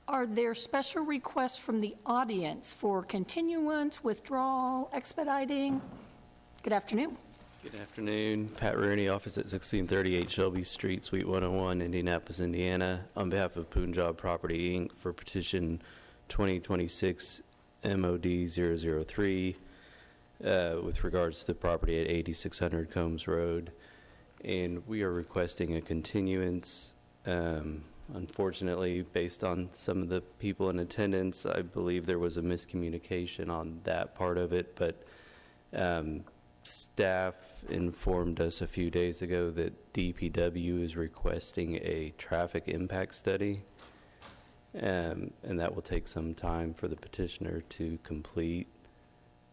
Are there special requests from the audience for continuance, withdrawal, expediting? Good afternoon. Good afternoon. Pat Rooney, office at 1638 Shelby Street, Suite 101, Indianapolis, Indiana, on behalf of Punjab Property, Inc. for petition 2026 MOD 003 with regards to the property at 8600 Combs Road. And we are requesting a continuance. Unfortunately, based on some of the people in attendance, I believe there was a miscommunication on that part of it, but staff informed us a few days ago that DPW is requesting a traffic impact study, and that will take some time for the petitioner to complete.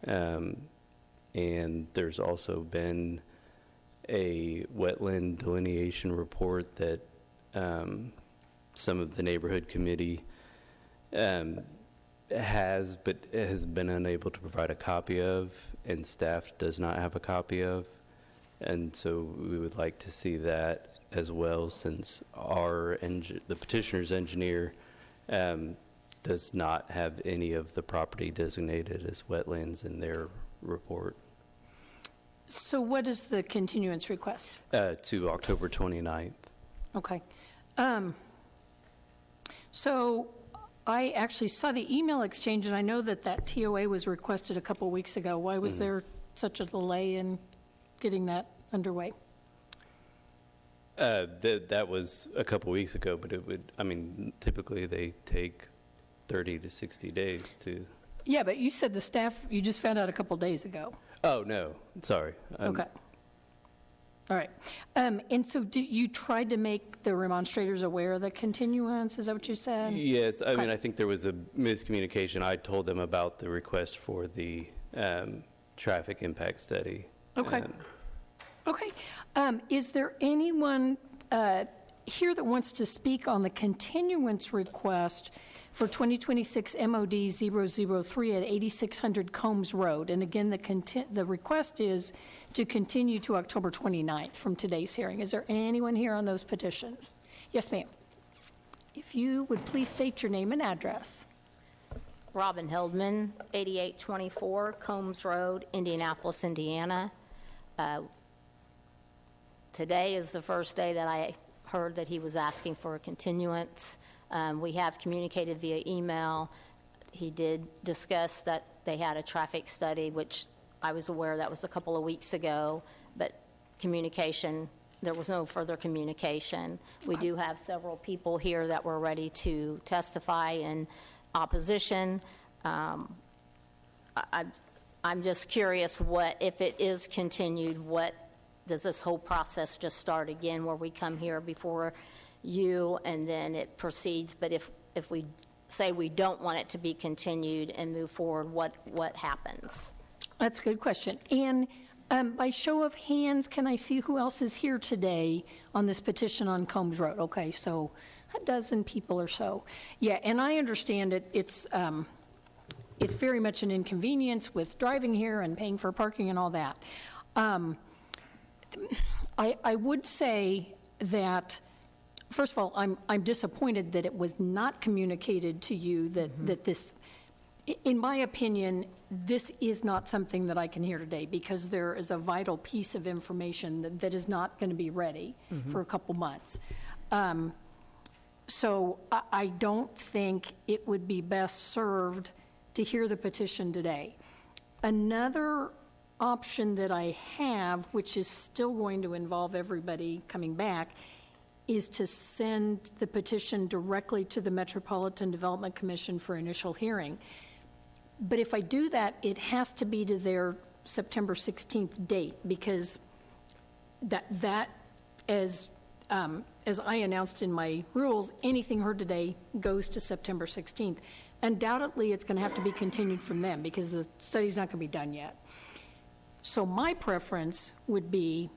And there's also been a wetland delineation report that some of the neighborhood committee has been unable to provide a copy of, and staff does not have a copy of. And so we would like to see that as well, since the petitioner's engineer does not have any of the property designated as wetlands in their report. So what is the continuance request? To October 29th. Okay. So I actually saw the email exchange, and I know that TOA was requested a couple weeks ago. Why was there such a delay in getting that underway? That was a couple weeks ago, but typically they take 30 to 60 days to... Yeah, but you said the staff, you just found out a couple days ago. Oh, no, sorry. Okay. All right. And so you tried to make the remonstrators aware of the continuance? Is that what you said? Yes. I think there was a miscommunication. I told them about the request for the traffic impact study. Okay. Okay. Is there anyone here that wants to speak on the continuance request for 2026 MOD 003 at 8600 Combs Road? And again, the request is to continue to October 29th from today's hearing. Is there anyone here on those petitions? Yes, ma'am. If you would please state your name and address. Robin Heldman, 8824 Combs Road, Indianapolis, Indiana. Today is the first day that I heard that he was asking for a continuance. We have communicated via email. He did discuss that they had a traffic study, which I was aware that was a couple of weeks ago, but there was no further communication. We do have several people here that were ready to testify in opposition. I'm just curious, if it is continued, does this whole process just start again, where we come here before you and then it proceeds? But if we say we don't want it to be continued and move forward, what happens? That's a good question. And by show of hands, can I see who else is here today on this petition on Combs Road? Okay, so a dozen people or so. Yeah, and I understand it's very much an inconvenience with driving here and paying for parking and all that. I would say that, first of all, I'm disappointed that it was not communicated to you that this, in my opinion, this is not something that I can hear today, because there is a vital piece of information that is not going to be ready for a couple months. So I don't think it would be best served to hear the petition today. Another option that I have, which is still going to involve everybody coming back, is to send the petition directly to the Metropolitan Development Commission for initial hearing. But if I do that, it has to be to their September 16th date, because that as I announced in my rules, anything heard today goes to September 16th. Undoubtedly, it's going to have to be continued from them, because the study's not going to be done yet. So my preference would be,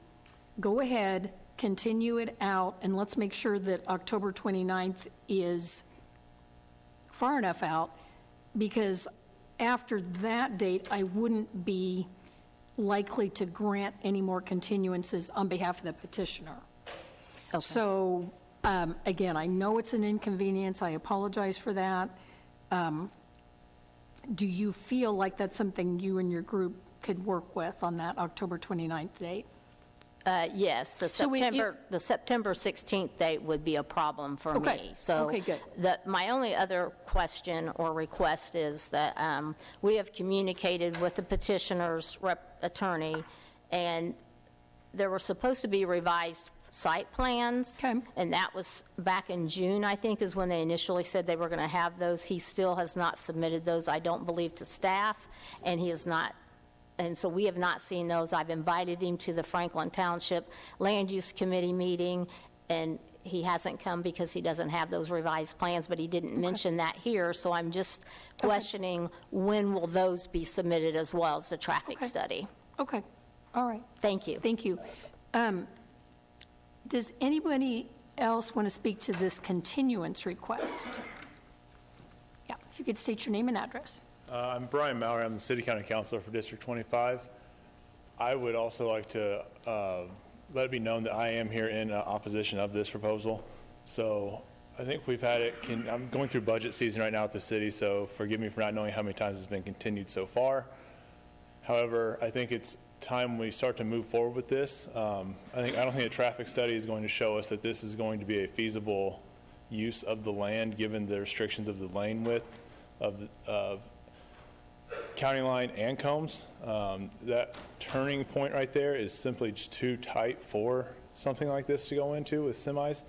go ahead, continue it out, and let's make sure that October 29th is far enough out, because after that date, I wouldn't be likely to grant any more continuances on behalf of the petitioner. Okay. So Again, I know it's an inconvenience. I apologize for that. Do you feel like that's something you and your group could work with on that October 29th date? Yes, the So September 16th date would be a problem for Okay, me. So okay, good. my only other question or request is that we have communicated with the petitioner's attorney, and there were supposed to be revised site plans. Okay. And that was back in June, I think, is when they initially said they were going to have those. He still has not submitted those, I don't believe, to staff, and he has not. And so we have not seen those. I've invited him to the Franklin Township Land Use Committee meeting, and he hasn't come because he doesn't have those revised plans, but he didn't mention that here. So I'm just questioning when will those be submitted as well as the traffic study. Okay, all right. Thank you. Thank you. Does anybody else want to speak to this continuance request? Yeah, if you could state your name and address. I'm Brian Mallory. I'm the City County Councilor for District 25. I would also like to let it be known that I am here in opposition of this proposal. So I think we've had it, I'm going through budget season right now at the city, so forgive me for not knowing how many times it's been continued so far. However, I think it's time we start to move forward with this. I don't think a traffic study is going to show us that this is going to be a feasible use of the land given the restrictions of the lane width of County Line and Combs. That turning point right there is simply just too tight for something like this to go into with semis.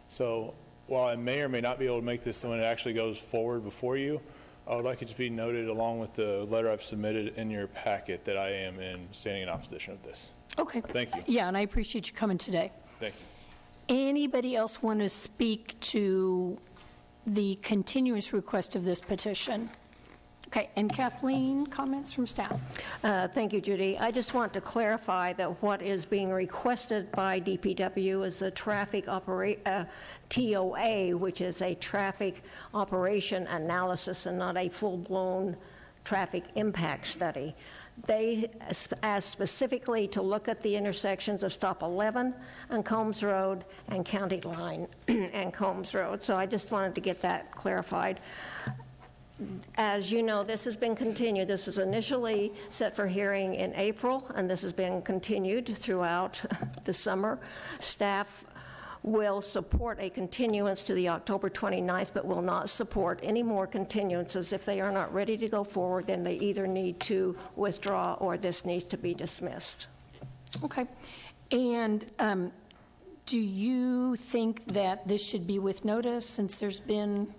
So while I may or may not be able to make this when it actually goes forward before you, I would like it to be noted along with the letter I've submitted in your packet that I am standing in opposition of this. Okay. Thank you. Yeah, and I appreciate you coming today. Thank you. Anybody else want to speak to the continuance request of this petition? Okay, and Kathleen, comments from staff? Thank you, Judy. I just want to clarify that what is being requested by DPW is a traffic TOA, which is a traffic operation analysis and not a full-blown traffic impact study. They asked specifically to look at the intersections of Stop 11 and Combs Road and County Line and Combs Road. So I just wanted to get that clarified. As you know, this has been continued. This was initially set for hearing in April, and this has been continued throughout the summer. Staff will support a continuance to the October 29th, but will not support any more continuances. If they are not ready to go forward, then they either need to withdraw or this needs to be dismissed. Okay. And do you think that this should be with notice since there's been...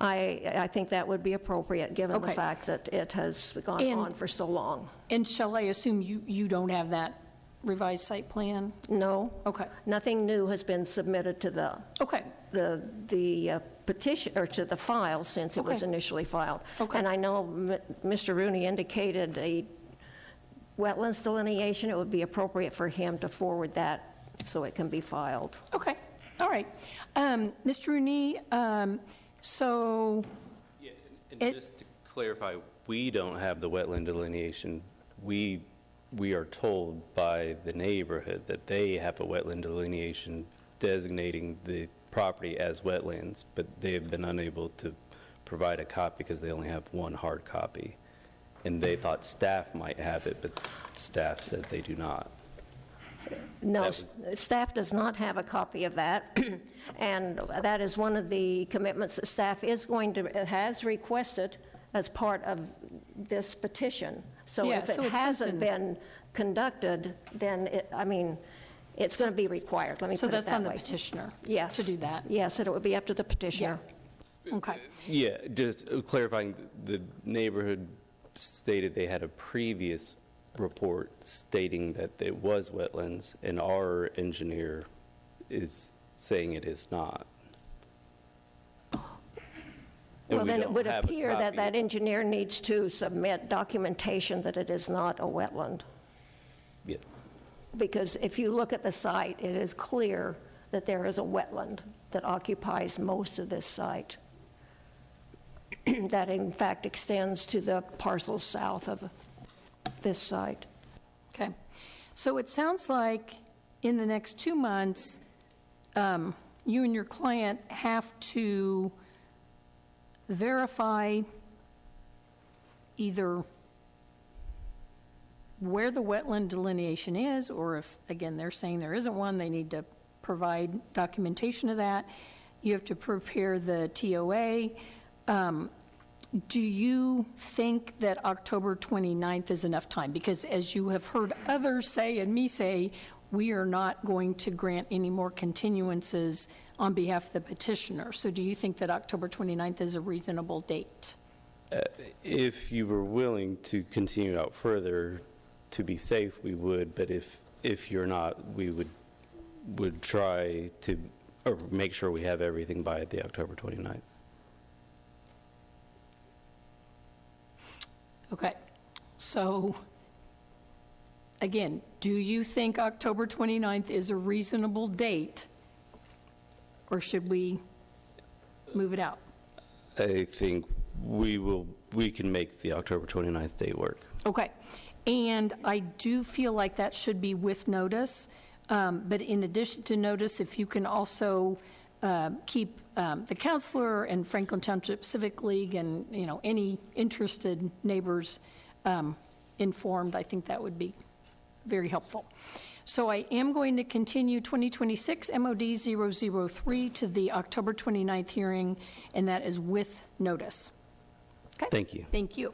I think that would be appropriate, given the Okay. fact that it has gone on for so long. And shall I assume you don't have that revised site plan? No. Okay. Nothing new has been submitted to Okay. the petition, or to the file since it was Okay. initially filed. Okay. And I know Mr. Rooney indicated a wetlands delineation. It would be appropriate for him to forward that so it can be filed. Okay. All right. Mr. Rooney, so... Yeah, and just to clarify, we don't have the wetland delineation. We are told by the neighborhood that they have a wetland delineation designating the property as wetlands, but they have been unable to provide a copy because they only have one hard copy. And they thought staff might have it, but staff said they do not. No, staff does not have a copy of that, and that is one of the commitments that staff has requested as part of this petition. So Yeah, if so it it's hasn't something- been conducted, then it's going to be required, let me So put it that's on that the way. petitioner? Yes. To do that? Yes, it would be up to the petitioner. Okay. Yeah, just clarifying, the neighborhood stated they had a previous report stating that it was wetlands, and our engineer is saying it is not. And Well, we then it don't would have a appear that copy. that engineer needs to submit documentation that it is not a wetland. Yeah. Because if you look at the site, it is clear that there is a wetland that occupies most of this site. That in fact extends to the parcels south of this site. Okay. So it sounds like in the next 2 months, you and your client have to verify either where the wetland delineation is, or if, again, they're saying there isn't one, they need to provide documentation of that. You have to prepare the TOA. Do you think that October 29th is enough time? Because as you have heard others say and me say, we are not going to grant any more continuances on behalf of the petitioner. So do you think that October 29th is a reasonable date? If you were willing to continue out further to be safe, we would, but if you're not, we would try to, or make sure we have everything by the October 29th. Okay, so, again, do you think October 29th is a reasonable date? Or should we move it out? I think we can make the October 29th date work. Okay, and I do feel like that should be with notice, but in addition to notice, if you can also keep the counselor and Franklin Township Civic League and, you know, any interested neighbors informed, I think that would be very helpful. So I am going to continue 2026 MOD 003 to the October 29th hearing, and that is with notice. Okay? Thank you. Thank you.